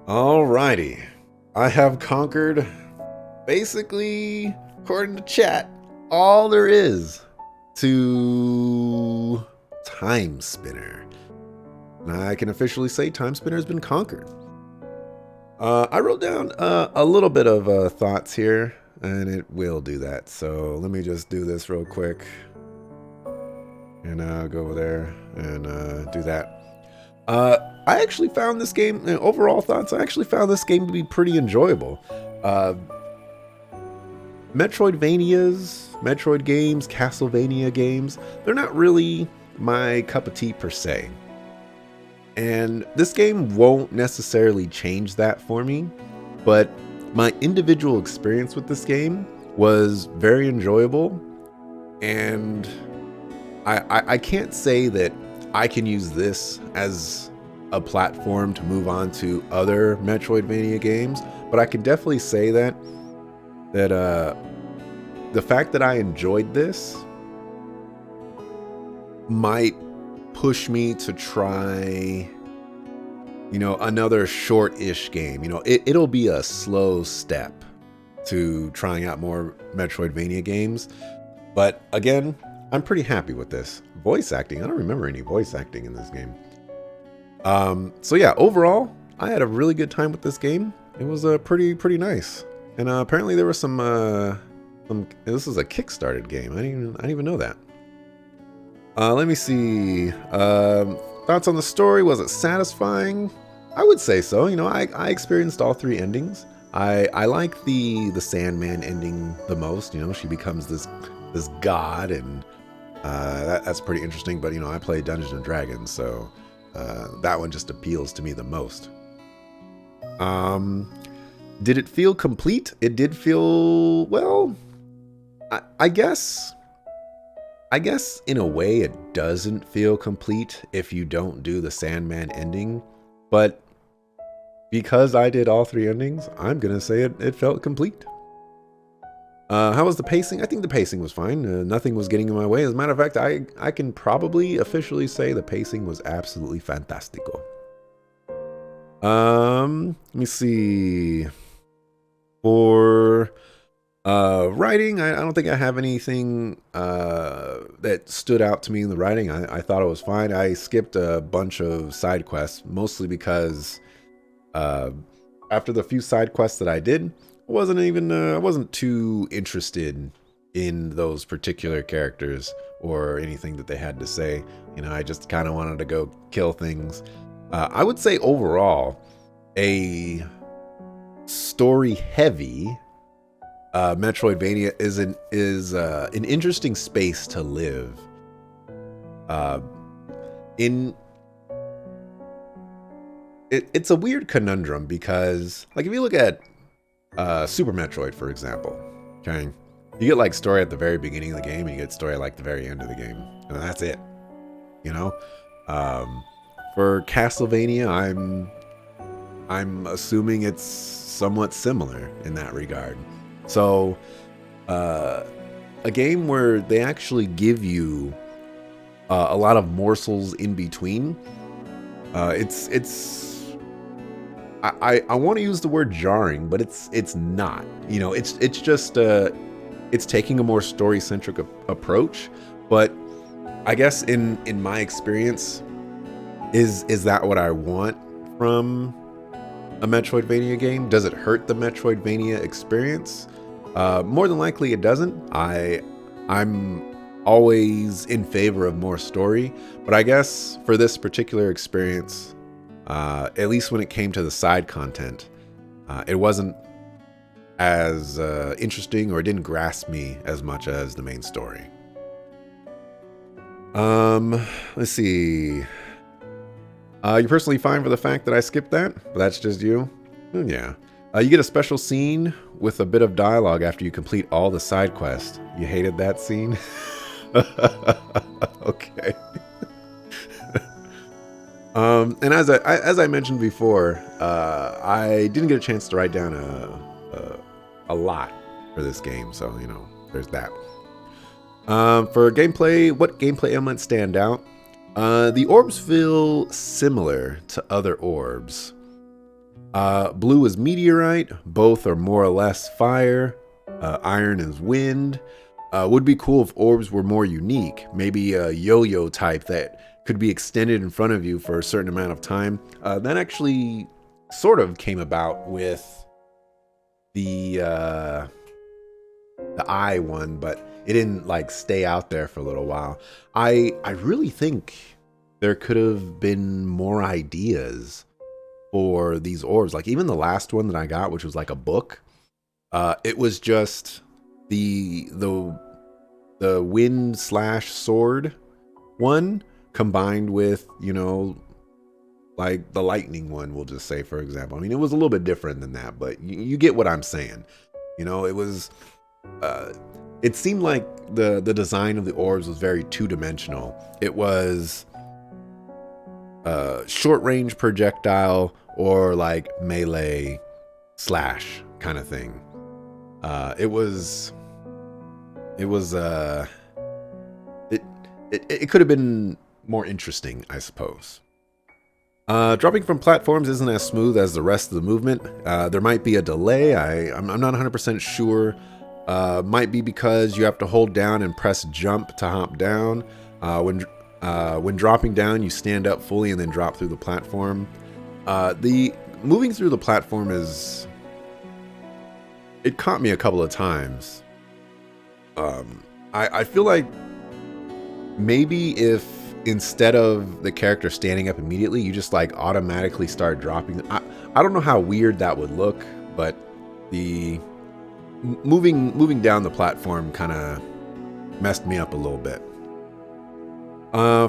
Alrighty. I have conquered, basically, according to chat, all there is to Timespinner. And I can officially say Timespinner has been conquered. I wrote down a little bit of thoughts here, and it will do that. So let me just do this real quick. And go over there and do that. I actually found this game, overall thoughts, I actually found this game to be pretty enjoyable. Metroid games, Castlevania games, they're not really my cup of tea per se. And this game won't necessarily change that for me, but my individual experience with this game was very enjoyable, and I can't say that I can use this as a platform to move on to other Metroidvania games, but I can definitely say that the fact that I enjoyed this might push me to try, another short-ish game. It'll be a slow step to trying out more Metroidvania games, but again, I'm pretty happy with this. Voice acting, I don't remember any voice acting in this game. So yeah, overall, I had a really good time with this game. It was pretty nice. And apparently there was some this is a Kickstarted game. I didn't even know that. Let me see. Thoughts on the story? Was it satisfying? I would say so. I experienced all three endings. I like the Sandman ending the most. She becomes this god, and that's pretty interesting. But I play Dungeons and Dragons, so that one just appeals to me the most. Did it feel complete? It did feel, well, I guess in a way it doesn't feel complete if you don't do the Sandman ending, but because I did all three endings, I'm gonna say it felt complete. How was the pacing? I think the pacing was fine. Nothing was getting in my way. As a matter of fact, I can probably officially say the pacing was absolutely fantastical. Let me see. For writing, I don't think I have anything that stood out to me in the writing. I thought it was fine. I skipped a bunch of side quests, mostly because after the few side quests that I did, I wasn't too interested in those particular characters or anything that they had to say. I just kind of wanted to go kill things. I would say overall, a story-heavy Metroidvania is an interesting space to live in. It's a weird conundrum because, like, if you look at Super Metroid, for example, okay, you get like story at the very beginning of the game, and you get story at like the very end of the game, and that's it. For Castlevania, I'm assuming it's somewhat similar in that regard. So, a game where they actually give you a lot of morsels in between. I want to use the word jarring, but it's not. It's just it's taking a more story-centric approach. But I guess in my experience, is that what I want from a Metroidvania game? Does it hurt the Metroidvania experience? More than likely it doesn't. I'm always in favor of more story, but I guess for this particular experience, at least when it came to the side content, it wasn't as interesting, or it didn't grasp me as much as the main story. Let's see. You're personally fine for the fact that I skipped that? But that's just you? Yeah. You get a special scene with a bit of dialogue after you complete all the side quests. You hated that scene? Okay. And as I mentioned before, I didn't get a chance to write down a lot for this game, so there's that. For gameplay, what gameplay elements stand out? The orbs feel similar to other orbs. Blue is meteorite. Both are more or less fire. Iron is wind. Would be cool if orbs were more unique. Maybe a yo-yo type that could be extended in front of you for a certain amount of time. That actually sort of came about with the eye one, but it didn't like stay out there for a little while. I really think there could have been more ideas for these orbs. Like even the last one that I got, which was like a book, it was just the wind slash sword one combined with, you know, like the lightning one, we'll just say, for example. I mean, it was a little bit different than that, but you get what I'm saying. You know, it was, it seemed like the design of the orbs was very two-dimensional. It was short range projectile or like melee slash kind of thing. It could have been more interesting, I suppose. Dropping from platforms isn't as smooth as the rest of the movement. There might be a delay. I'm not 100% sure. Might be because you have to hold down and press jump to hop down. When dropping down, you stand up fully and then drop through the platform. The moving through the platform it caught me a couple of times. I feel like maybe if instead of the character standing up immediately, you just like automatically start dropping. I don't know how weird that would look, but the moving down the platform kind of messed me up a little bit.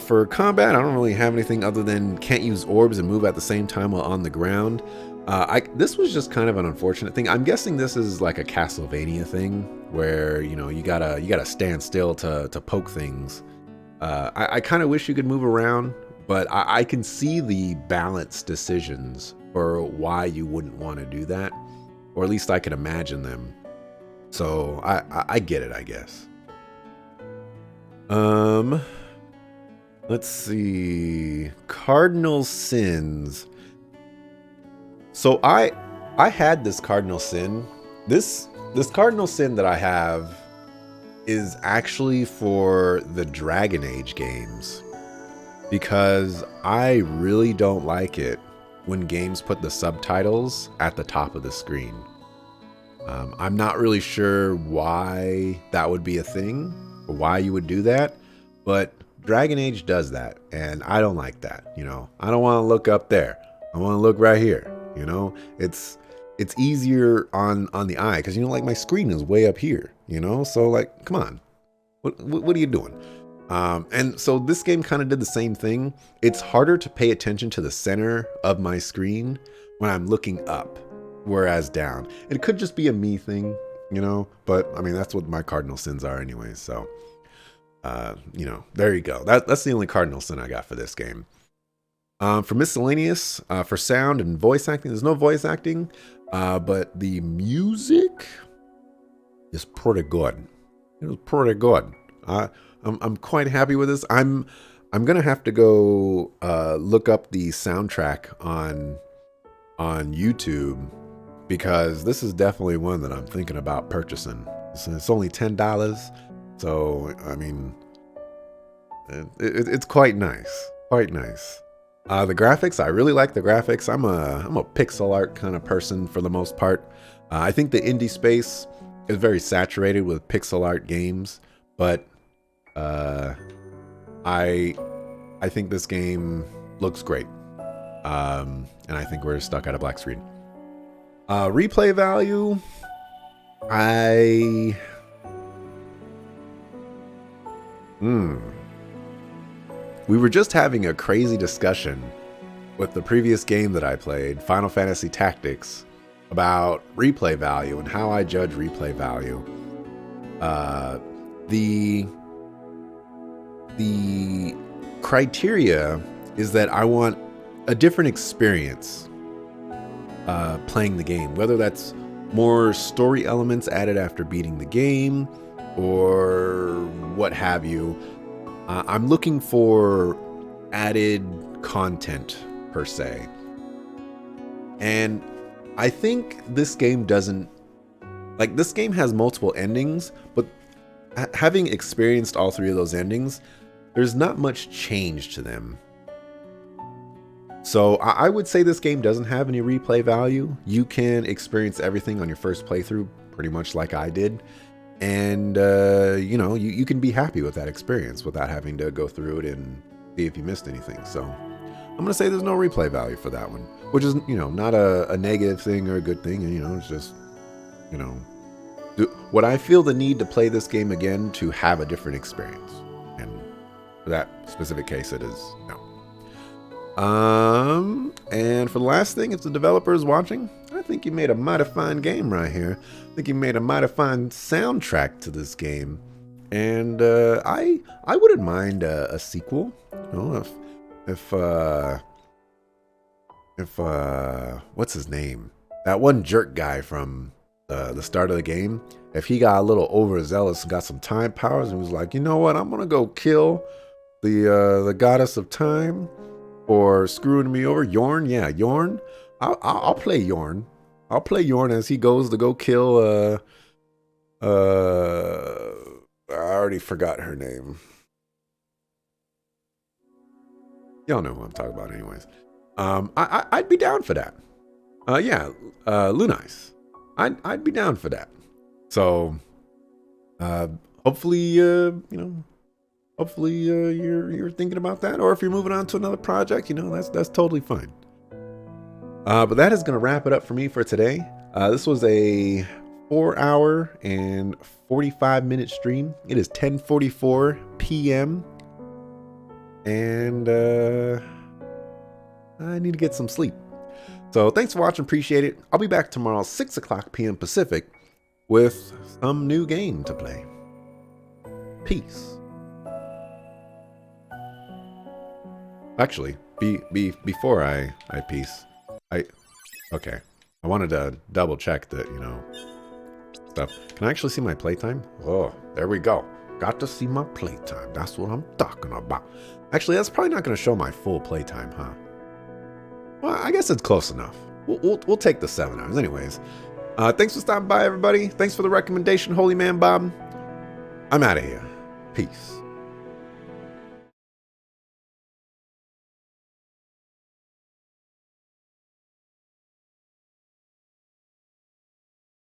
For combat, I don't really have anything other than can't use orbs and move at the same time while on the ground. This was just kind of an unfortunate thing. I'm guessing this is like a Castlevania thing where, you know, you gotta stand still to poke things. I kind of wish you could move around, but I can see the balance decisions for why you wouldn't want to do that, or at least I can imagine them. So I get it, I guess. Let's see. Cardinal sins. So I had this cardinal sin. This cardinal sin that I have is actually for the Dragon Age games, because I really don't like it when games put the subtitles at the top of the screen. I'm not really sure why that would be a thing or why you would do that, but Dragon Age does that, and I don't like that. You know, I don't want to look up there. I want to look right here. You know, it's easier on the eye because, you know, like my screen is way up here. You know, so like, come on, what are you doing? And so this game kind of did the same thing. It's harder to pay attention to the center of my screen when I'm looking up, whereas down. It could just be a me thing, you know, but I mean, that's what my cardinal sins are anyway. So, you know, there you go. That's the only cardinal sin I got for this game. For miscellaneous, for sound and voice acting, there's no voice acting, but the music is pretty good. It was pretty good. I'm quite happy with this. I'm gonna have to go look up the soundtrack on YouTube, because this is definitely one that I'm thinking about purchasing. It's only $10, so I mean, it's quite nice. Quite nice. The graphics, I really like the graphics. I'm a pixel art kind of person for the most part. I think the indie space is very saturated with pixel art games, but I think this game looks great. And I think we're stuck at a black screen. Replay value, we were just having a crazy discussion with the previous game that I played, Final Fantasy Tactics, about replay value and how I judge replay value. The criteria is that I want a different experience playing the game, whether that's more story elements added after beating the game or what have you. I'm looking for added content per se. And I think this game doesn't, like, this game has multiple endings, but having experienced all three of those endings, there's not much change to them. So I would say this game doesn't have any replay value. You can experience everything on your first playthrough pretty much like I did. And, you know, you can be happy with that experience without having to go through it and see if you missed anything. So I'm going to say there's no replay value for that one, which is, you know, not a negative thing or a good thing. And, you know, it's just, you know, would I feel the need to play this game again to have a different experience? And for that specific case, it is no. And for the last thing, if the developer is watching, I think you made a mighty fine game right here. I think you made a mighty fine soundtrack to this game. And I wouldn't mind a sequel. You know, if what's his name? That one jerk guy from the start of the game, if he got a little overzealous and got some time powers and was like, you know what, I'm gonna go kill the goddess of time for screwing me over. Yorn, yeah, Yorn. I'll play Yorn. I'll play Yorn as he goes to go kill I already forgot her name. Y'all know who I'm talking about anyways. I'd be down for that. Yeah, Lunice. I'd be down for that. So hopefully you know, hopefully you're thinking about that, or if you're moving on to another project, you know, that's totally fine. But that is going to wrap it up for me for today. This was a 4-hour and 45-minute stream. It is 10:44 p.m. and I need to get some sleep. So thanks for watching, appreciate it. I'll be back tomorrow 6 o'clock p.m. Pacific with some new game to play. Peace. Actually, before I peace, okay. I wanted to double check that, you know, stuff. Can I actually see my playtime? Oh, there we go. Got to see my playtime. That's what I'm talking about. Actually, that's probably not going to show my full playtime, huh? Well, I guess it's close enough. We'll take the 7 hours anyways. Thanks for stopping by, everybody. Thanks for the recommendation, Holy Man Bob. I'm out of here. Peace.